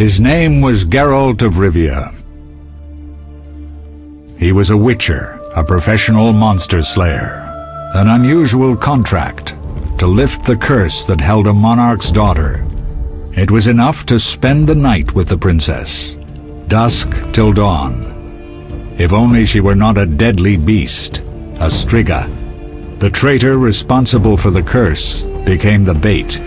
His name was Geralt of Rivia. He was a witcher, a professional monster slayer. An unusual contract to lift the curse that held a monarch's daughter. It was enough to spend the night with the princess, dusk till dawn. If only she were not a deadly beast, a striga. The traitor responsible for the curse became the bait.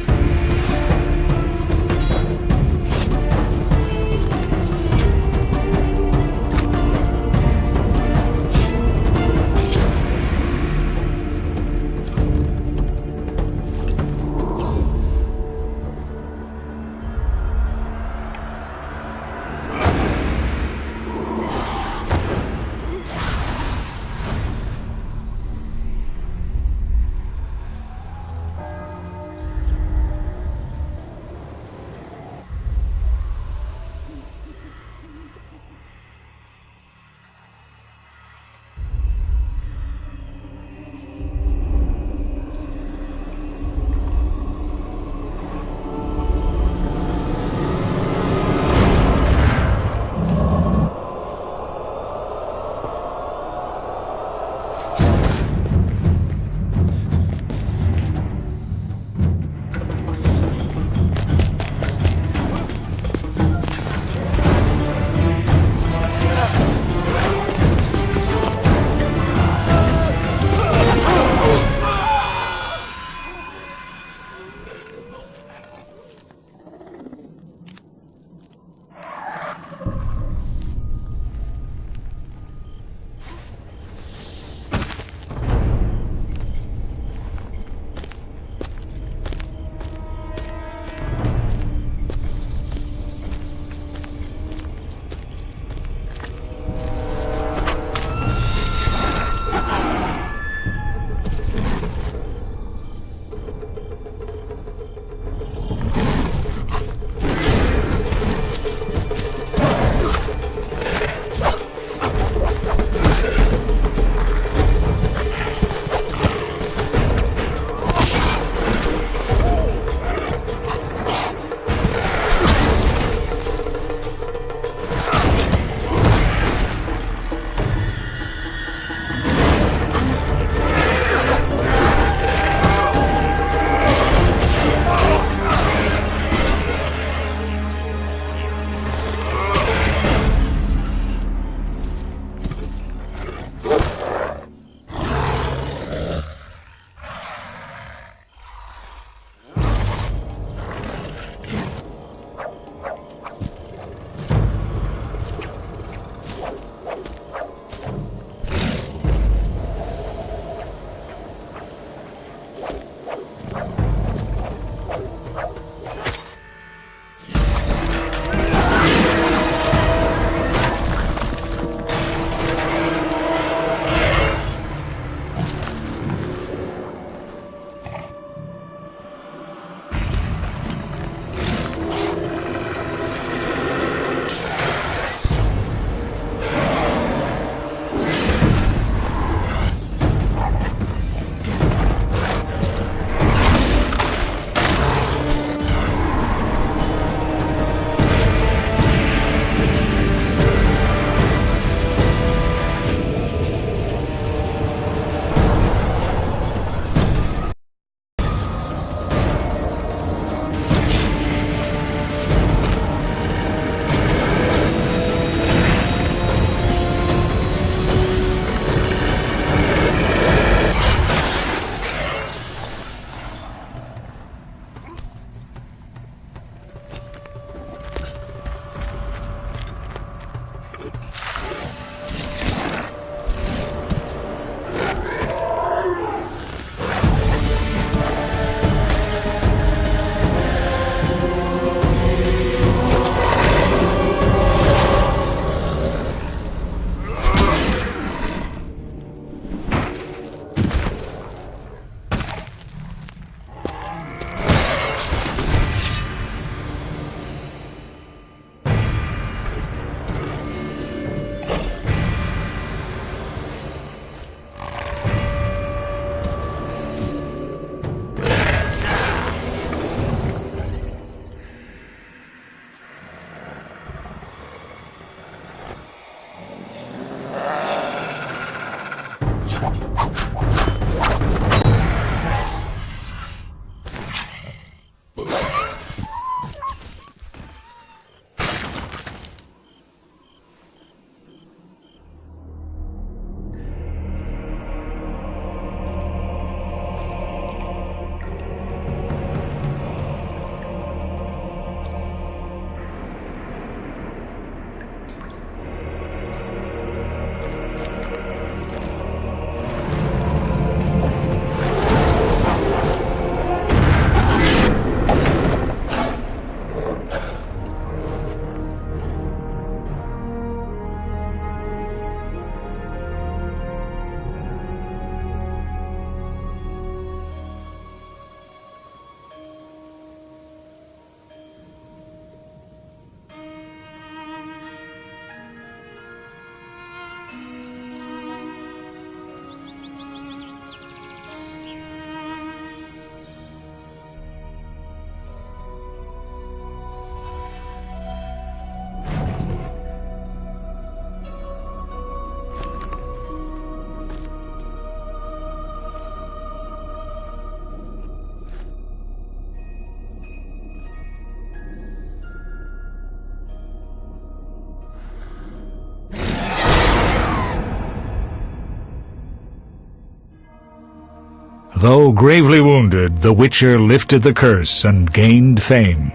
Though gravely wounded, the Witcher lifted the curse and gained fame.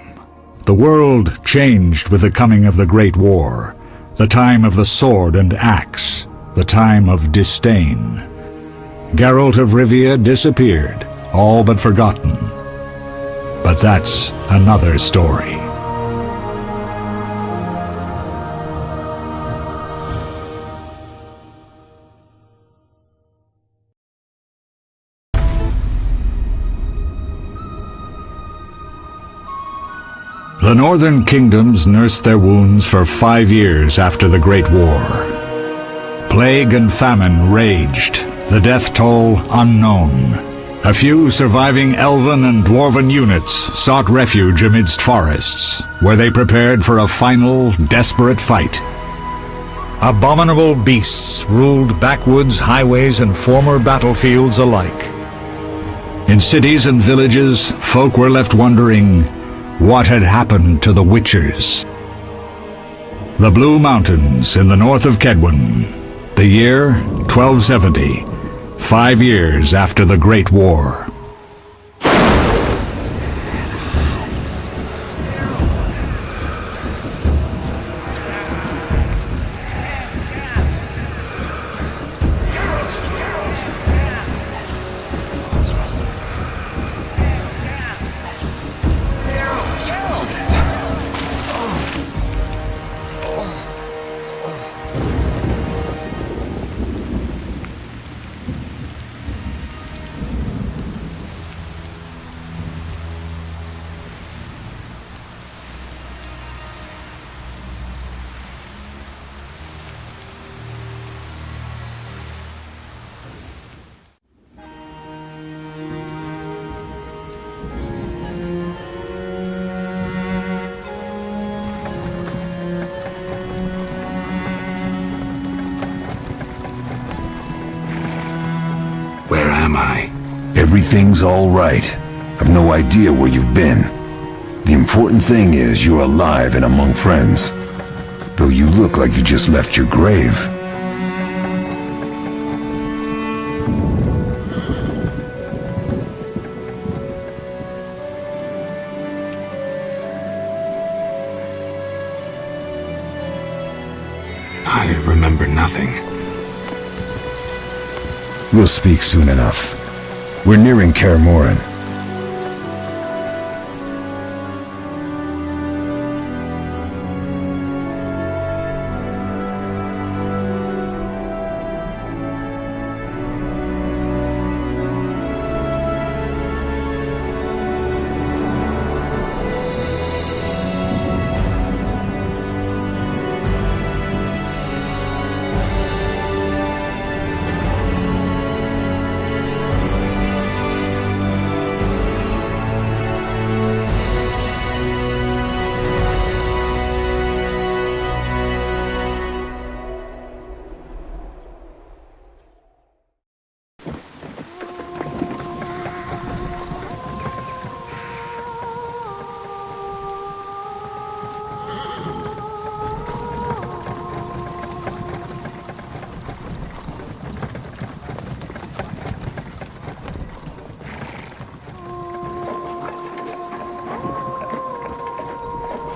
The world changed with the coming of the Great War, the time of the sword and axe, the time of disdain. Geralt of Rivia disappeared, all but forgotten. But that's another story. The northern kingdoms nursed their wounds for 5 years after the Great War. Plague and famine raged, the death toll unknown. A few surviving elven and dwarven units sought refuge amidst forests, where they prepared for a final, desperate fight. Abominable beasts ruled backwoods, highways, and former battlefields alike. In cities and villages, folk were left wondering, what had happened to the Witchers? The Blue Mountains in the north of Kedwen. The year 1270, 5 years after the Great War. Where am I? Everything's all right. I've no idea where you've been. The important thing is you're alive and among friends. Though you look like you just left your grave. I remember nothing. We'll speak soon enough. We're nearing Kaer Morhen.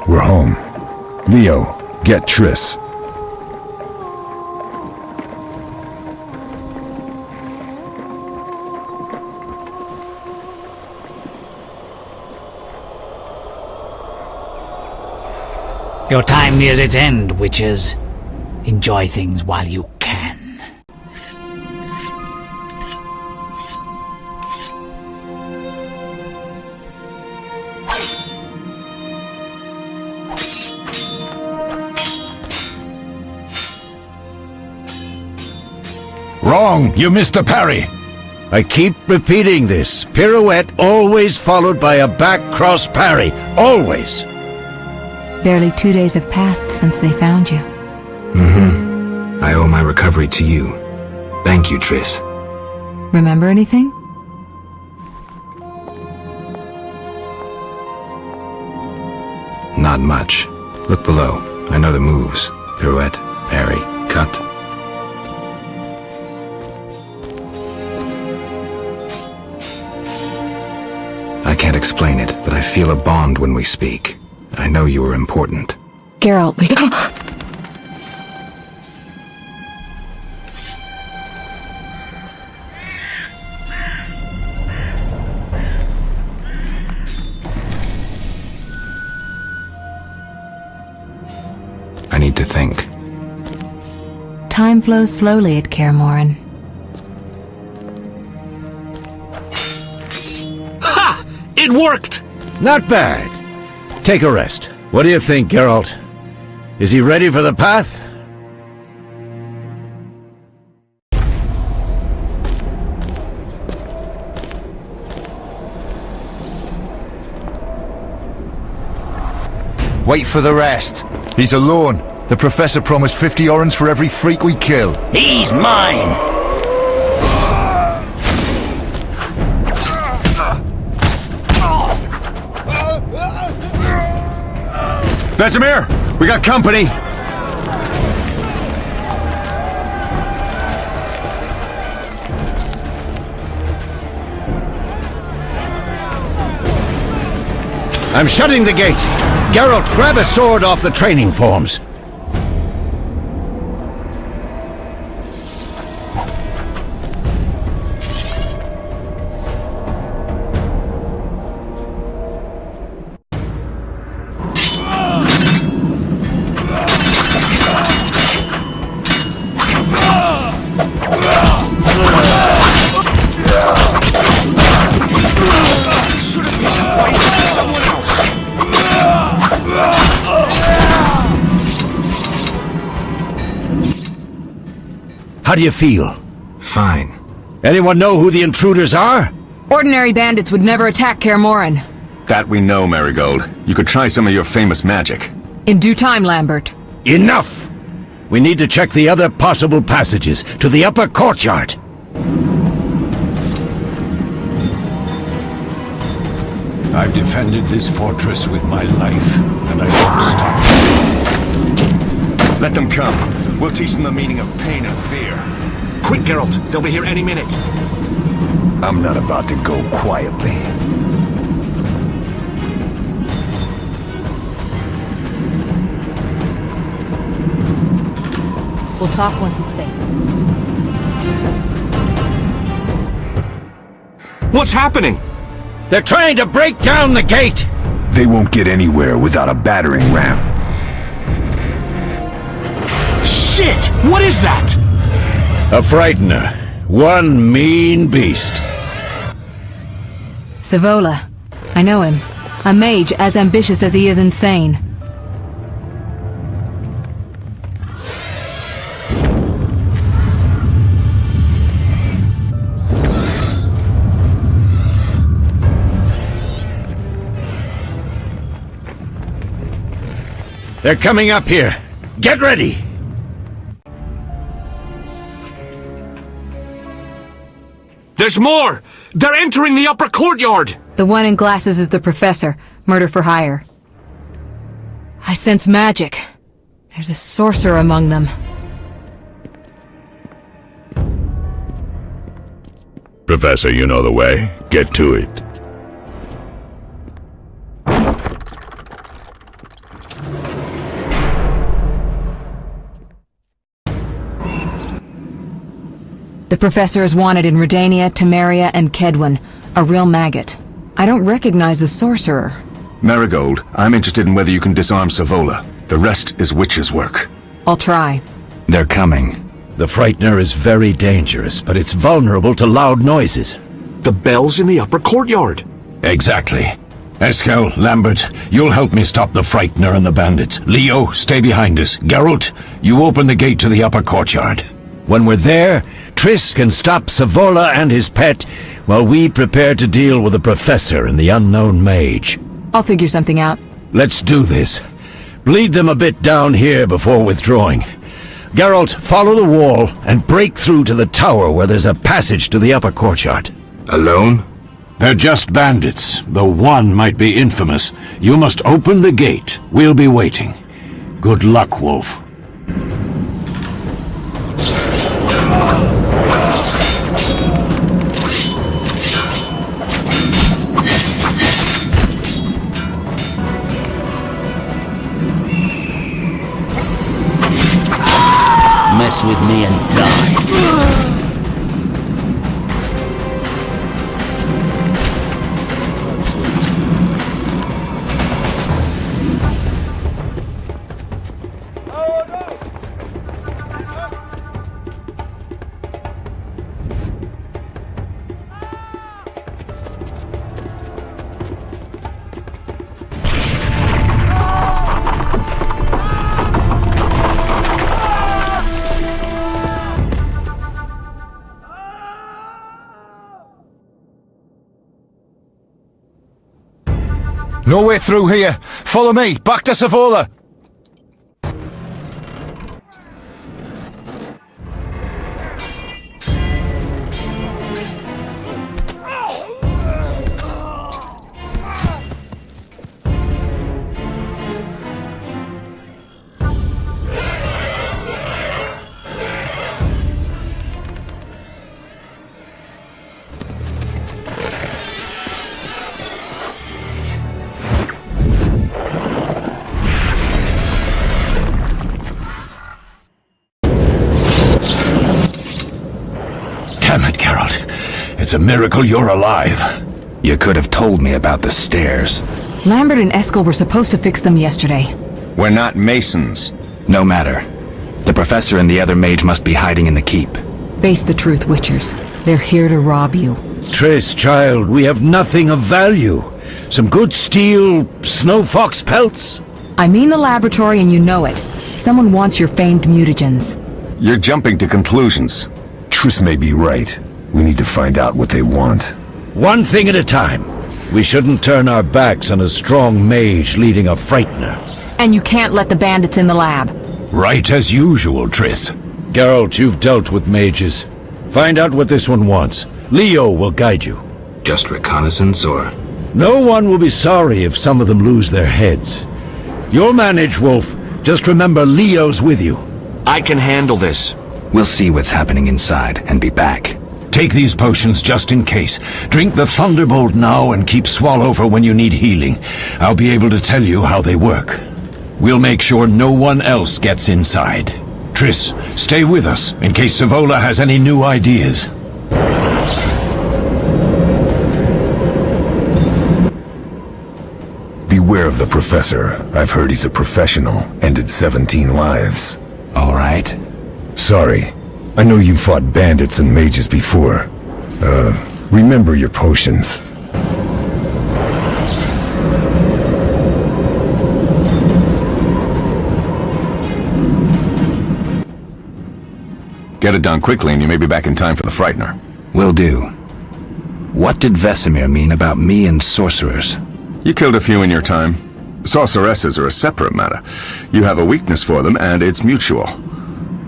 We're home. Leo, get Triss. Your time nears its end, witches. Enjoy things while you can. Wrong! You missed the parry! I keep repeating this. Pirouette always followed by a back cross parry. Always! Barely 2 days have passed since they found you. I owe my recovery to you. Thank you, Triss. Remember anything? Not much. Look below. I know the moves. Pirouette, parry, cut. explain it, but I feel a bond when we speak. I know you are important. Geralt, we... I need to think. Time flows slowly at Kaer Morhen. Ha! It worked! Not bad. Take a rest. What do you think, Geralt? Is he ready for the path? Wait for the rest. He's alone. The Professor promised 50 orens for every freak we kill. He's mine! Vesemir! We got company! I'm shutting the gate. Geralt, grab a sword off the training forms. How do you feel? Fine. Anyone know who the intruders are? Ordinary bandits would never attack Kaer Morhen. That we know, Marigold. You could try some of your famous magic. In due time, Lambert. Enough! We need to check the other possible passages to the upper courtyard. I've defended this fortress with my life, and I won't stop. Let them come. We'll teach them the meaning of pain and fear. Quick, Geralt! They'll be here any minute! I'm not about to go quietly. We'll talk once it's safe. What's happening? They're trying to break down the gate! They won't get anywhere without a battering ram. Shit! What is that? A frightener. One mean beast. Savola. I know him. A mage as ambitious as he is insane. They're coming up here. Get ready! There's more! They're entering the upper courtyard! The one in glasses is the Professor. Murder for hire. I sense magic. There's a sorcerer among them. Professor, you know the way. Get to it. The Professor is wanted in Redania, Temeria, and Kedwen. A real maggot. I don't recognize the sorcerer. Marigold, I'm interested in whether you can disarm Savola. The rest is witch's work. I'll try. They're coming. The frightener is very dangerous, but it's vulnerable to loud noises. The bell's in the upper courtyard. Exactly. Eskel, Lambert, you'll help me stop the frightener and the bandits. Leo, stay behind us. Geralt, you open the gate to the upper courtyard. When we're there, Triss can stop Savola and his pet, while we prepare to deal with the Professor and the unknown mage. I'll figure something out. Let's do this. Bleed them a bit down here before withdrawing. Geralt, follow the wall and break through to the tower where there's a passage to the upper courtyard. Alone? They're just bandits, though one might be infamous. You must open the gate. We'll be waiting. Good luck, Wolf. mess with me and die. No way through here. Follow me. Back to Savola. Damn it, Geralt. It's a miracle you're alive. You could have told me about the stairs. Lambert and Eskel were supposed to fix them yesterday. We're not masons. No matter. The professor and the other mage must be hiding in the keep. Face the truth, Witchers. They're here to rob you. Triss, child, we have nothing of value. Some good steel snow fox pelts? I mean the laboratory and you know it. Someone wants your famed mutagens. You're jumping to conclusions. Triss may be right. We need to find out what they want. One thing at a time. We shouldn't turn our backs on a strong mage leading a frightener. And you can't let the bandits in the lab. Right as usual, Triss. Geralt, you've dealt with mages. Find out what this one wants. Leo will guide you. Just reconnaissance, or...? No one will be sorry if some of them lose their heads. You'll manage, Wolf. Just remember Leo's with you. I can handle this. We'll see what's happening inside and be back. Take these potions just in case. Drink the Thunderbolt now and keep Swallow for when you need healing. I'll be able to tell you how they work. We'll make sure no one else gets inside. Triss, stay with us in case Savola has any new ideas. Beware of the professor. I've heard he's a professional. Ended 17 lives. All right. Sorry. I know you fought bandits and mages before. Remember your potions. Get it done quickly and you may be back in time for the Frightener. Will do. What did Vesemir mean about me and sorcerers? You killed a few in your time. Sorceresses are a separate matter. You have a weakness for them, and it's mutual.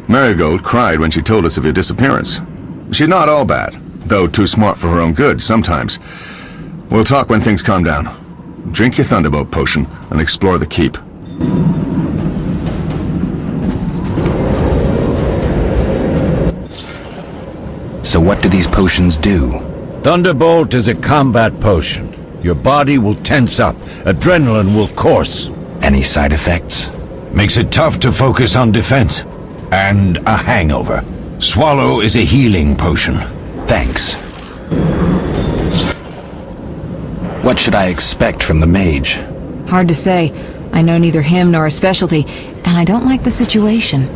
Marigold cried when she told us of your disappearance. She's not all bad, though too smart for her own good sometimes. We'll talk when things calm down. Drink your Thunderbolt potion and explore the keep. So what do these potions do? Thunderbolt is a combat potion. Your body will tense up. Adrenaline will course. Any side effects? Makes it tough to focus on defense. And a hangover. Swallow is a healing potion. Thanks. What should I expect from the mage? Hard to say. I know neither him nor his specialty, and I don't like the situation.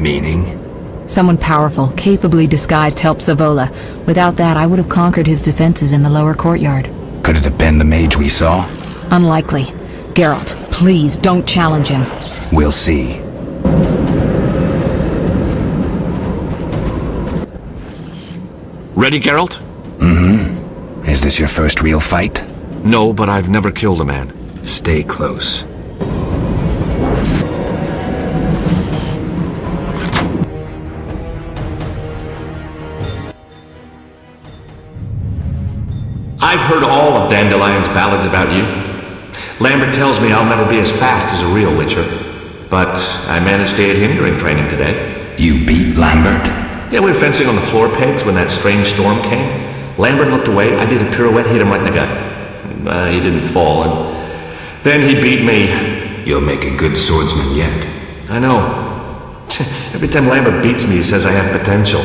Meaning? Someone powerful, capably disguised helped Savola. Without that, I would have conquered his defenses in the lower courtyard. Could it have been the mage we saw? Unlikely. Geralt, please don't challenge him. We'll see. Ready, Geralt? Mm-hmm. Is this your first real fight? No, but I've never killed a man. Stay close. I've heard all of Dandelion's ballads about you. Lambert tells me I'll never be as fast as a real Witcher. But I managed to hit him during training today. You beat Lambert? Yeah, we were fencing on the floor pegs when that strange storm came. Lambert looked away, I did a pirouette, hit him right in the gut. He didn't fall, and then he beat me. You'll make a good swordsman yet. I know. Every time Lambert beats me, he says I have potential.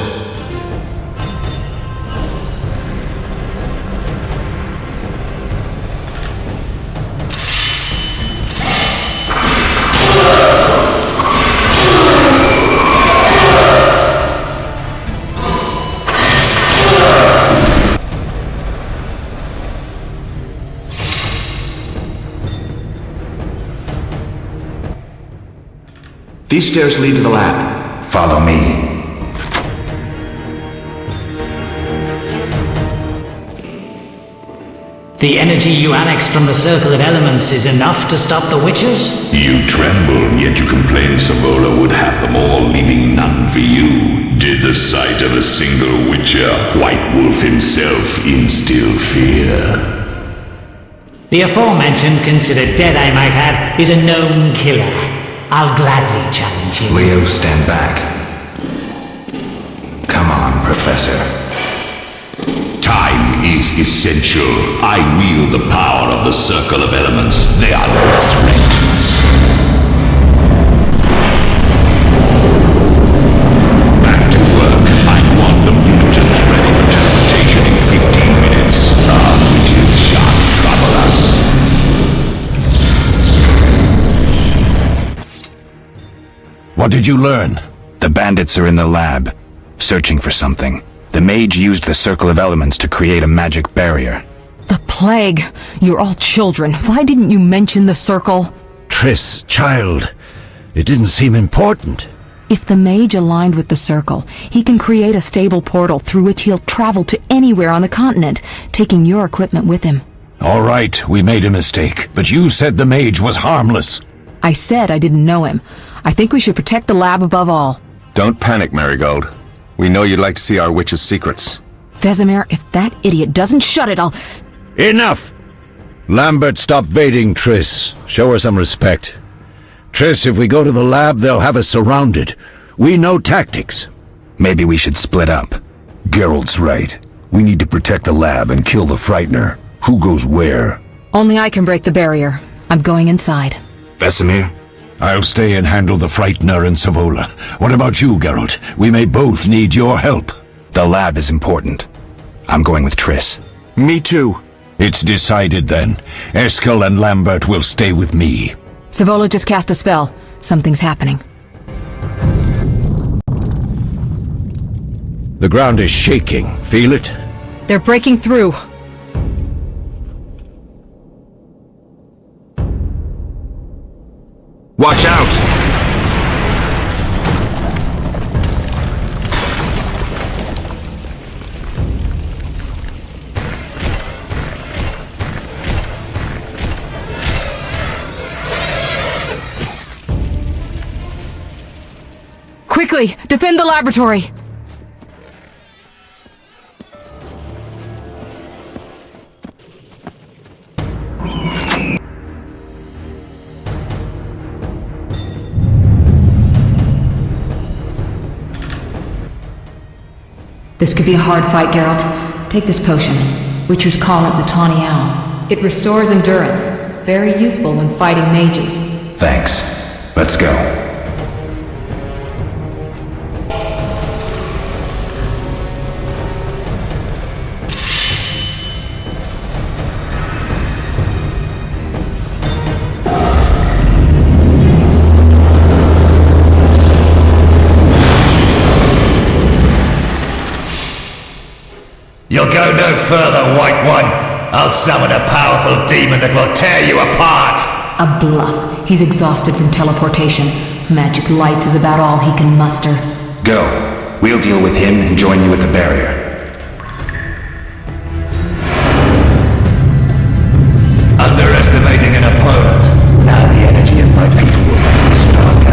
These stairs lead to the lab. Follow me. The energy you annexed from the Circle of Elements is enough to stop the Witchers? You tremble, yet you complain Savola would have them all, leaving none for you. Did the sight of a single Witcher, White Wolf himself, instill fear? The aforementioned, considered dead I might add, is a known killer. I'll gladly challenge him. Leo, stand back. Come on, Professor. Time is essential. I wield the power of the Circle of Elements. They are no threat. Back to work. I want the mutants ready for teleportation in 15 minutes. Our witches shan't trouble us. What did you learn? The bandits are in the lab, searching for something. The mage used the Circle of Elements to create a magic barrier. The plague! You're all children. Why didn't you mention the Circle? Triss, child, it didn't seem important. If the mage aligned with the Circle, he can create a stable portal through which he'll travel to anywhere on the continent, taking your equipment with him. All right, we made a mistake, but you said the mage was harmless. I said I didn't know him. I think we should protect the lab above all. Don't panic, Marigold. We know you'd like to see our witch's secrets. Vesemir, if that idiot doesn't shut it, I'll... Enough! Lambert, stop baiting Triss. Show her some respect. Triss, if we go to the lab, they'll have us surrounded. We know tactics. Maybe we should split up. Geralt's right. We need to protect the lab and kill the Frightener. Who goes where? Only I can break the barrier. I'm going inside. Vesemir? I'll stay and handle the Frightener and Savola. What about you, Geralt? We may both need your help. The lab is important. I'm going with Triss. Me too. It's decided then. Eskel and Lambert will stay with me. Savola just cast a spell. Something's happening. The ground is shaking. Feel it? They're breaking through. Watch out! Quickly, defend the laboratory! This could be a hard fight, Geralt. Take this potion. Witchers call it the Tawny Owl. It restores endurance. Very useful when fighting mages. Thanks. Let's go. You'll go no further, White One. I'll summon a powerful demon that will tear you apart. A bluff. He's exhausted from teleportation. Magic light is about all he can muster. Go. We'll deal with him and join you at the barrier. Underestimating an opponent. Now the energy of my people will make me stronger.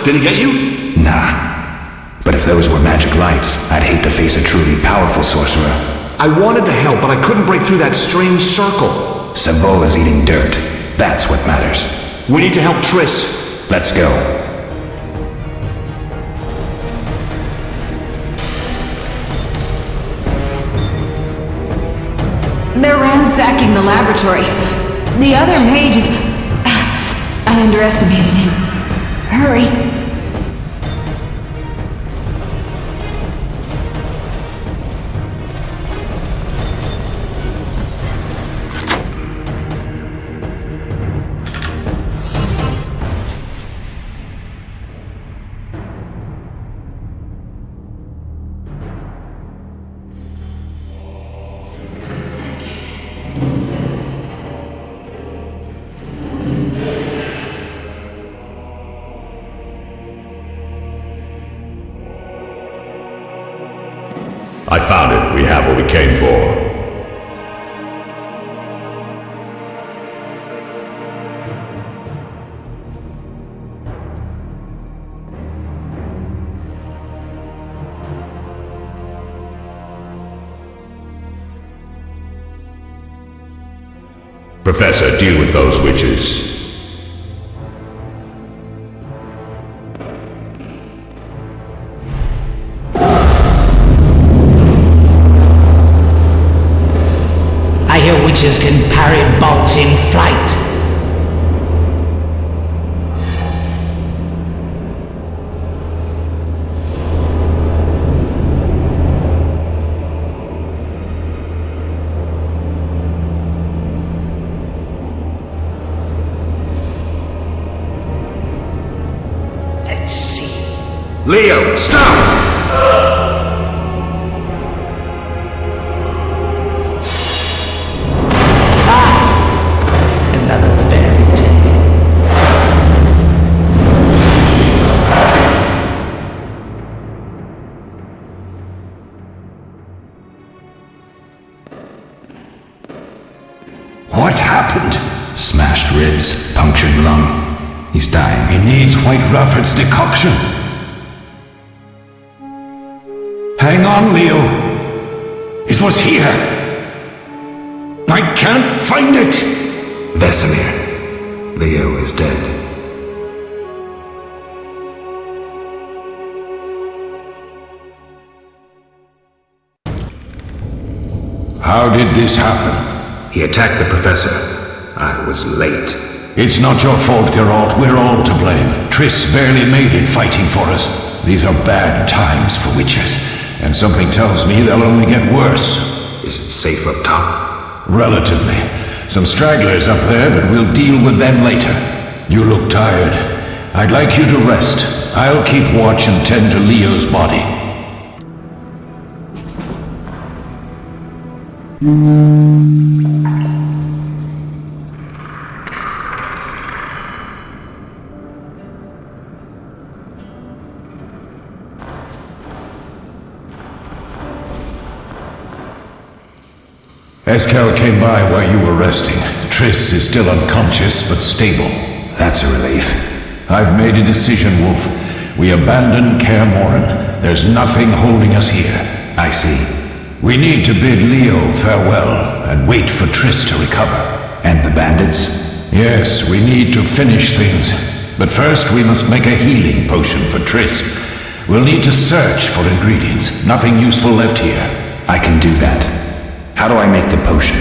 Did he get you? Nah. But if those were magic lights, I'd hate to face a truly powerful sorcerer. I wanted to help, but I couldn't break through that strange circle. Savola's eating dirt. That's what matters. We need to help Triss. Let's go. They're ransacking the laboratory. The other mage is... I underestimated him. Hurry. I found it. We have what we came for. Professor, deal with those witches. I hear witches can parry bolts in flight. Let's see. Leo, stop! Another fairy tale. What happened? Smashed ribs, punctured lung. He's dying. He needs White Rufford's decoction. Hang on, Leo. It was here. I can't find it. Vesemir. Leo is dead. How did this happen? He attacked the professor. I was late. It's not your fault, Geralt. We're all to blame. Triss barely made it fighting for us. These are bad times for witches, and something tells me they'll only get worse. Is it safe up top? Relatively. Some stragglers up there, but we'll deal with them later. You look tired. I'd like you to rest. I'll keep watch and tend to Leo's body. Eskel came by while you were resting. Triss is still unconscious, but stable. That's a relief. I've made a decision, Wolf. We abandon Kaer Morhen. There's nothing holding us here. I see. We need to bid Leo farewell and wait for Triss to recover. And the bandits? Yes, we need to finish things. But first we must make a healing potion for Triss. We'll need to search for ingredients. Nothing useful left here. I can do that. How do I make the potion?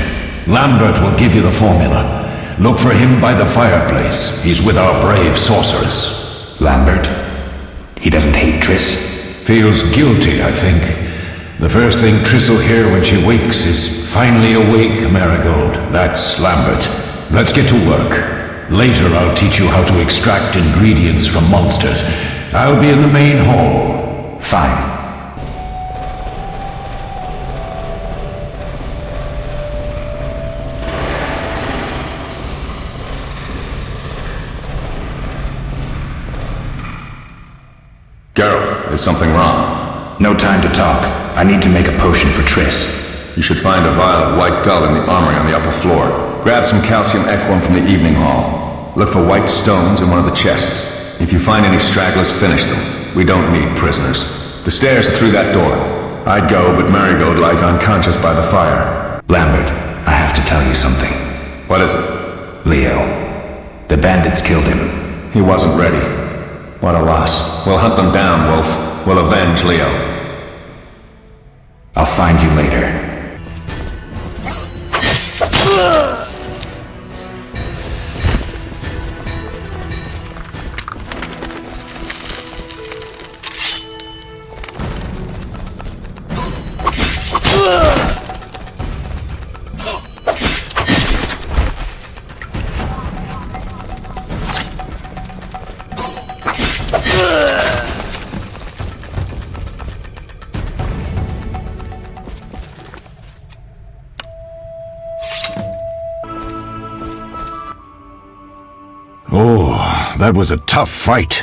Lambert will give you the formula. Look for him by the fireplace. He's with our brave sorceress. Lambert? He doesn't hate Triss? Feels guilty, I think. The first thing Triss will hear when she wakes is, "Finally awake, Marigold." That's Lambert. Let's get to work. Later I'll teach you how to extract ingredients from monsters. I'll be in the main hall. Fine. Geralt, is something wrong? No time to talk. I need to make a potion for Triss. You should find a vial of white gull in the armory on the upper floor. Grab some calcium equum from the evening hall. Look for white stones in one of the chests. If you find any stragglers, finish them. We don't need prisoners. The stairs are through that door. I'd go, but Marigold lies unconscious by the fire. Lambert, I have to tell you something. What is it? Leo. The bandits killed him. He wasn't ready. What a loss. We'll hunt them down, Wolf. We'll avenge Leo. I'll find you later. Oh, that was a tough fight.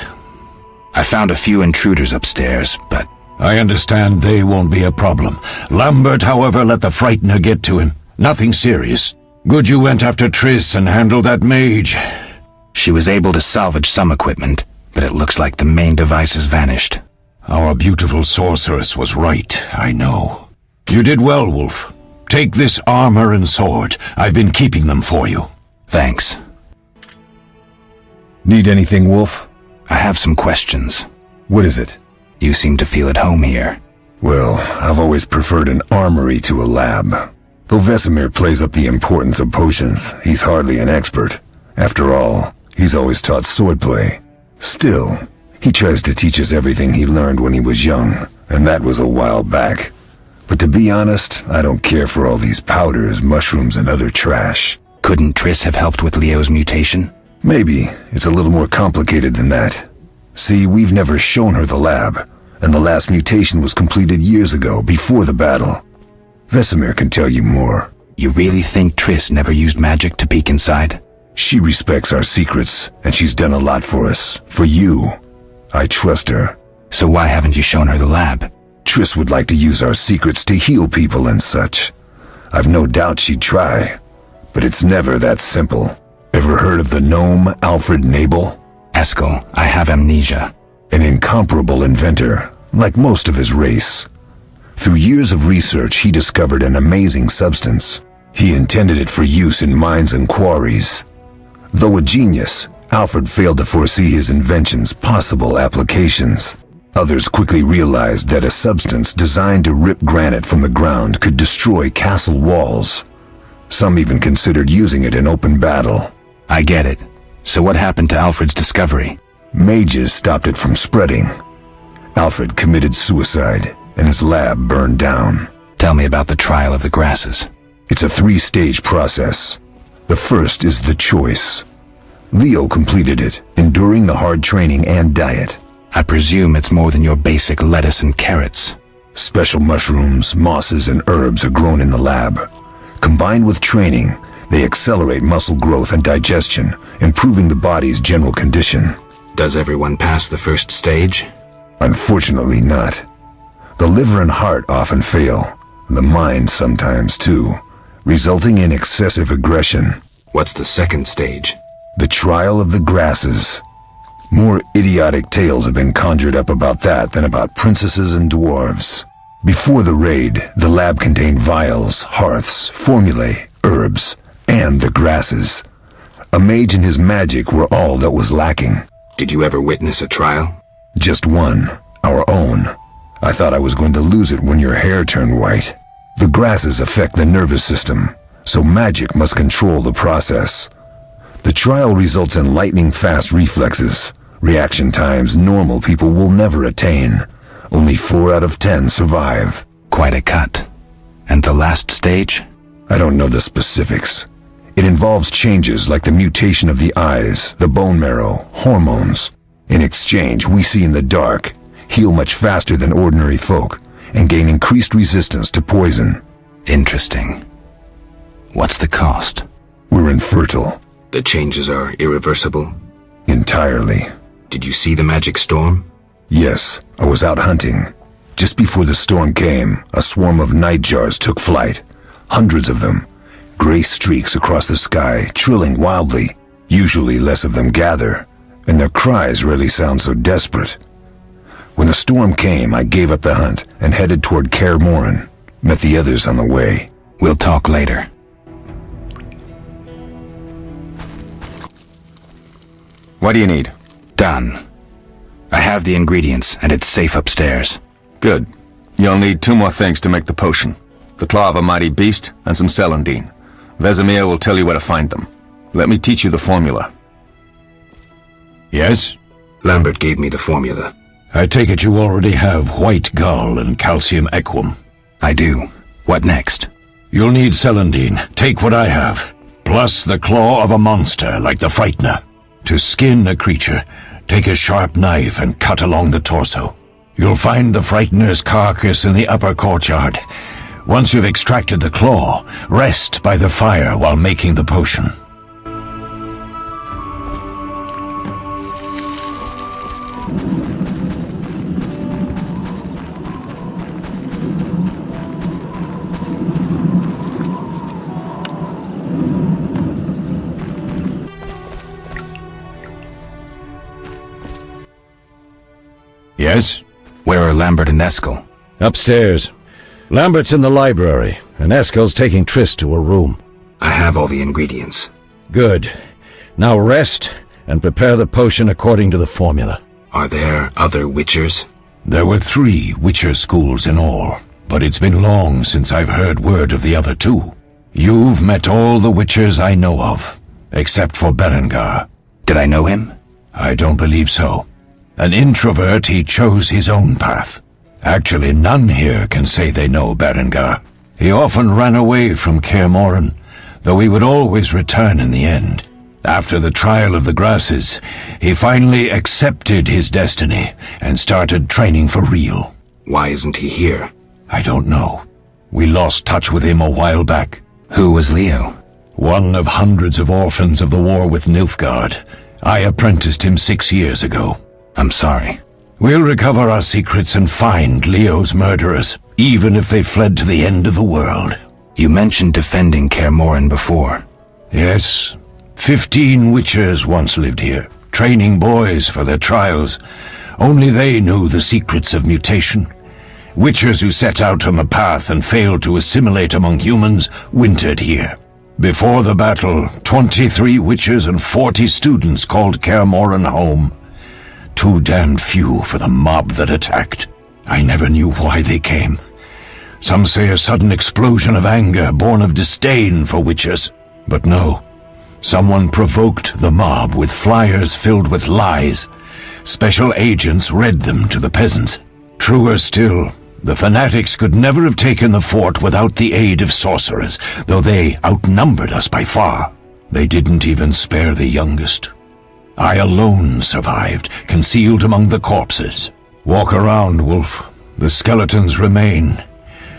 I found a few intruders upstairs, but... I understand they won't be a problem. Lambert, however, let the Frightener get to him. Nothing serious. Good you went after Triss and handled that mage. She was able to salvage some equipment, but it looks like the main device has vanished. Our beautiful sorceress was right, I know. You did well, Wolf. Take this armor and sword. I've been keeping them for you. Thanks. Need anything, Wolf? I have some questions. What is it? You seem to feel at home here. Well, I've always preferred an armory to a lab. Though Vesemir plays up the importance of potions, he's hardly an expert. After all, he's always taught swordplay. Still, he tries to teach us everything he learned when he was young, and that was a while back. But to be honest, I don't care for all these powders, mushrooms, and other trash. Couldn't Triss have helped with Leo's mutation? Maybe. It's a little more complicated than that. See, we've never shown her the lab, and the last mutation was completed years ago, before the battle. Vesemir can tell you more. You really think Triss never used magic to peek inside? She respects our secrets, and she's done a lot for us. For you. I trust her. So why haven't you shown her the lab? Triss would like to use our secrets to heal people and such. I've no doubt she'd try, but it's never that simple. Ever heard of the gnome Alfred Nabel? Eskel, I have amnesia. An incomparable inventor, like most of his race. Through years of research, he discovered an amazing substance. He intended it for use in mines and quarries. Though a genius, Alfred failed to foresee his invention's possible applications. Others quickly realized that a substance designed to rip granite from the ground could destroy castle walls. Some even considered using it in open battle. I get it. So what happened to Alfred's discovery? Mages stopped it from spreading. Alfred committed suicide, and his lab burned down. Tell me about the trial of the grasses. It's a 3-stage process. The first is the choice. Leo completed it, enduring the hard training and diet. I presume it's more than your basic lettuce and carrots. Special mushrooms, mosses, and herbs are grown in the lab. Combined with training, they accelerate muscle growth and digestion, improving the body's general condition. Does everyone pass the first stage? Unfortunately not. The liver and heart often fail, the mind sometimes too, resulting in excessive aggression. What's the second stage? The trial of the grasses. More idiotic tales have been conjured up about that than about princesses and dwarves. Before the raid, the lab contained vials, hearths, formulae, herbs, and the grasses. A mage and his magic were all that was lacking. Did you ever witness a trial? Just one, our own. I thought I was going to lose it when your hair turned white. The grasses affect the nervous system, so magic must control the process. The trial results in lightning-fast reflexes, reaction times normal people will never attain. Only 4 out of 10 survive. Quite a cut. And the last stage? I don't know the specifics. It involves changes like the mutation of the eyes, the bone marrow, hormones. In exchange, we see in the dark, heal much faster than ordinary folk, and gain increased resistance to poison. Interesting. What's the cost? We're infertile. The changes are irreversible? Entirely. Did you see the magic storm? Yes, I was out hunting. Just before the storm came, a swarm of nightjars took flight. Hundreds of them. Gray streaks across the sky, trilling wildly. Usually less of them gather. and their cries rarely sound so desperate. When the storm came, I gave up the hunt and headed toward Kaer Morhen, met the others on the way. We'll talk later. What do you need? Done. I have the ingredients, and it's safe upstairs. Good. You'll need 2 more things to make the potion. The claw of a mighty beast and some celandine. Vesemir will tell you where to find them. Let me teach you the formula. Yes? Lambert gave me the formula. I take it you already have white gall and calcium equum. I do. What next? You'll need celandine. Take what I have. Plus the claw of a monster, like the Frightener. To skin a creature, take a sharp knife and cut along the torso. You'll find the Frightener's carcass in the upper courtyard. Once you've extracted the claw, rest by the fire while making the potion. Yes? Where are Lambert and Eskel? Upstairs. Lambert's in the library, and Eskel's taking Triss to her room. I have all the ingredients. Good. Now rest, and prepare the potion according to the formula. Are there other Witchers? There were 3 Witcher schools in all, but it's been long since I've heard word of the other 2. You've met all the Witchers I know of, except for Berengar. Did I know him? I don't believe so. An introvert, he chose his own path. Actually, none here can say they know Berengar. He often ran away from Kaer Morhen, though he would always return in the end. After the trial of the grasses, he finally accepted his destiny and started training for real. Why isn't he here? I don't know. We lost touch with him a while back. Who was Leo? One of hundreds of orphans of the war with Nilfgaard. I apprenticed him 6 years ago. I'm sorry. We'll recover our secrets and find Leo's murderers, even if they fled to the end of the world. You mentioned defending Kaer Morhen before. Yes. 15 Witchers once lived here, training boys for their trials. Only they knew the secrets of mutation. Witchers who set out on the path and failed to assimilate among humans wintered here. Before the battle, 23 Witchers and 40 students called Kaer Morhen home. Too damned few for the mob that attacked. I never knew why they came. Some say a sudden explosion of anger born of disdain for Witchers. But no. Someone provoked the mob with flyers filled with lies. Special agents read them to the peasants. Truer still, the fanatics could never have taken the fort without the aid of sorcerers, though they outnumbered us by far. They didn't even spare the youngest. I alone survived, concealed among the corpses. Walk around, Wolf. The skeletons remain.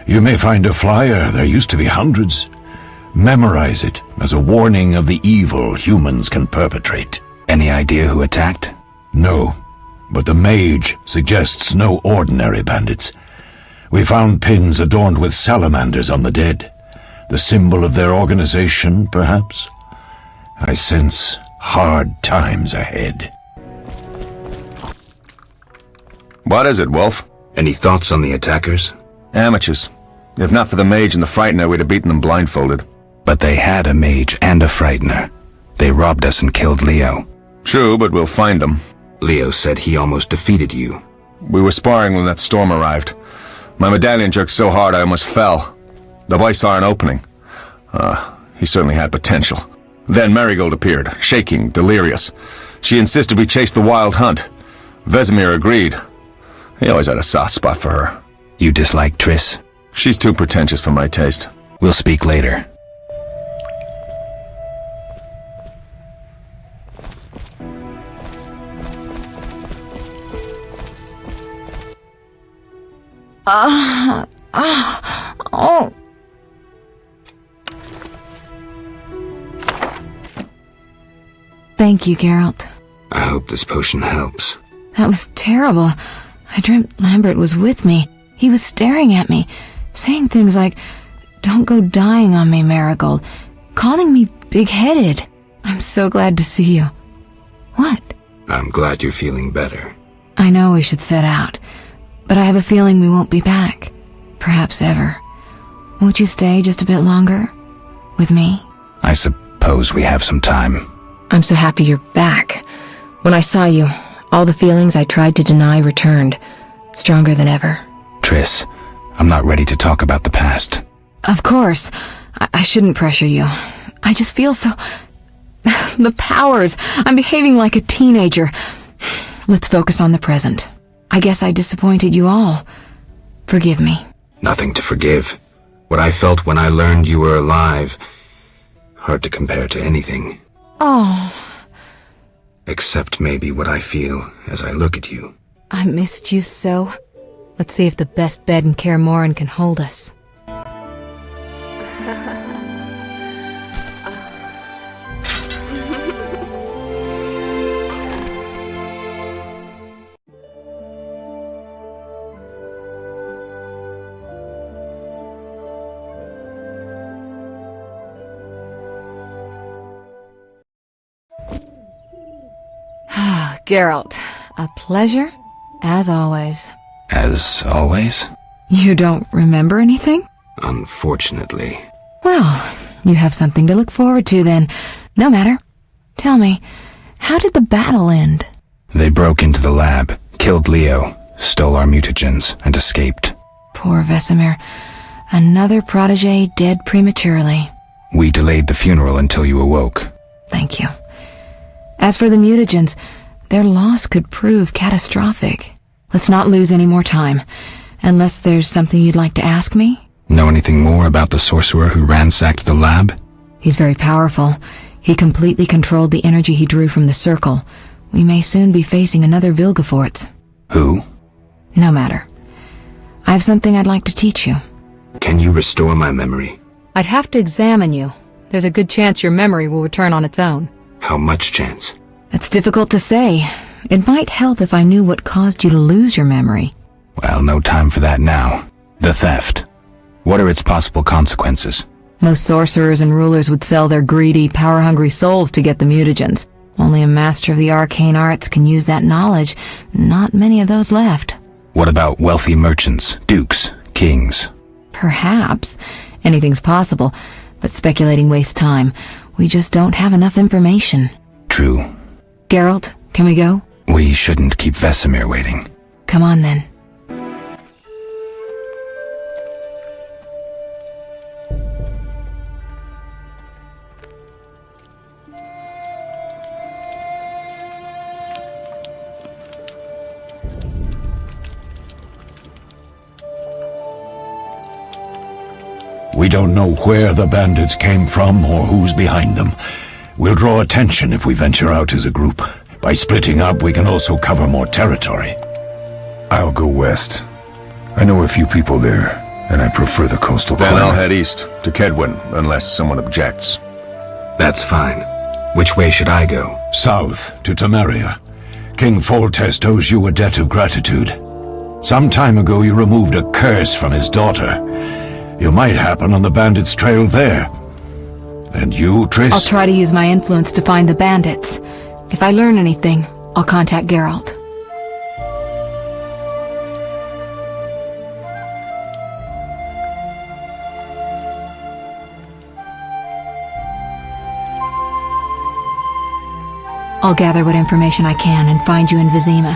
You may find a flyer, there used to be hundreds. Memorize it as a warning of the evil humans can perpetrate. Any idea who attacked? No, but the mage suggests no ordinary bandits. We found pins adorned with salamanders on the dead. The symbol of their organization, perhaps? I sense hard times ahead. What is it, Wolf? Any thoughts on the attackers? Amateurs. If not for the mage and the Frightener, we'd have beaten them blindfolded. But they had a mage and a Frightener. They robbed us and killed Leo. True, but we'll find them. Leo said he almost defeated you. We were sparring when that storm arrived. My medallion jerked so hard I almost fell. The boy saw an opening. He certainly had potential. Then Marigold appeared, shaking, delirious. She insisted we chase the wild hunt. Vesemir agreed. He always had a soft spot for her. You dislike Triss? She's too pretentious for my taste. We'll speak later. Oh. Thank you, Geralt. I hope this potion helps. That was terrible. I dreamt Lambert was with me. He was staring at me, saying things like, "Don't go dying on me, Marigold," calling me big-headed. I'm so glad to see you. What? I'm glad you're feeling better. I know we should set out, but I have a feeling we won't be back. Perhaps ever. Won't you stay just a bit longer? With me? I suppose we have some time. I'm so happy you're back. When I saw you, all the feelings I tried to deny returned, stronger than ever. Triss, I'm not ready to talk about the past. Of course. I shouldn't pressure you. I just feel so... The powers. I'm behaving like a teenager. Let's focus on the present. I guess I disappointed you all. Forgive me. Nothing to forgive. What I felt when I learned you were alive, hard to compare to anything. Oh, Except maybe what I feel as I look at you. I missed you so. Let's see if the best bed in Kaer Morhen can hold us. Geralt, a pleasure, as always. As always? You don't remember anything? Unfortunately. Well, you have something to look forward to then. No matter. Tell me, how did the battle end? They broke into the lab, killed Leo, stole our mutagens, and escaped. Poor Vesemir. Another protege dead prematurely. We delayed the funeral until you awoke. Thank you. As for the mutagens, their loss could prove catastrophic. Let's not lose any more time. Unless there's something you'd like to ask me? Know anything more about the sorcerer who ransacked the lab? He's very powerful. He completely controlled the energy he drew from the circle. We may soon be facing another Vilgefortz. Who? No matter. I have something I'd like to teach you. Can you restore my memory? I'd have to examine you. There's a good chance your memory will return on its own. How much chance? That's difficult to say. It might help if I knew what caused you to lose your memory. Well, no time for that now. The theft. What are its possible consequences? Most sorcerers and rulers would sell their greedy, power-hungry souls to get the mutagens. Only a master of the arcane arts can use that knowledge. Not many of those left. What about wealthy merchants, dukes, kings? Perhaps. Anything's possible, but speculating wastes time. We just don't have enough information. True. Geralt, can we go? We shouldn't keep Vesemir waiting. Come on then. We don't know where the bandits came from or who's behind them. We'll draw attention if we venture out as a group. By splitting up, we can also cover more territory. I'll go west. I know a few people there, and I prefer the coastal Then climate. I'll head east, to Kedwin, unless someone objects. That's fine. Which way should I go? South, to Temeria. King Foltest owes you a debt of gratitude. Some time ago you removed a curse from his daughter. You might happen on the bandits' trail there. And you, Triss? I'll try to use my influence to find the bandits. If I learn anything, I'll contact Geralt. I'll gather what information I can and find you in Vizima.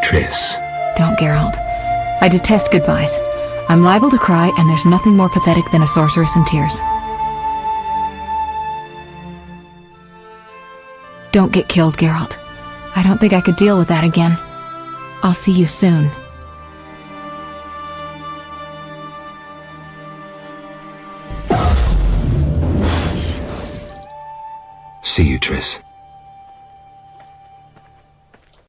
Triss. Don't, Geralt. I detest goodbyes. I'm liable to cry, and there's nothing more pathetic than a sorceress in tears. Don't get killed, Geralt. I don't think I could deal with that again. I'll see you soon. See you, Triss.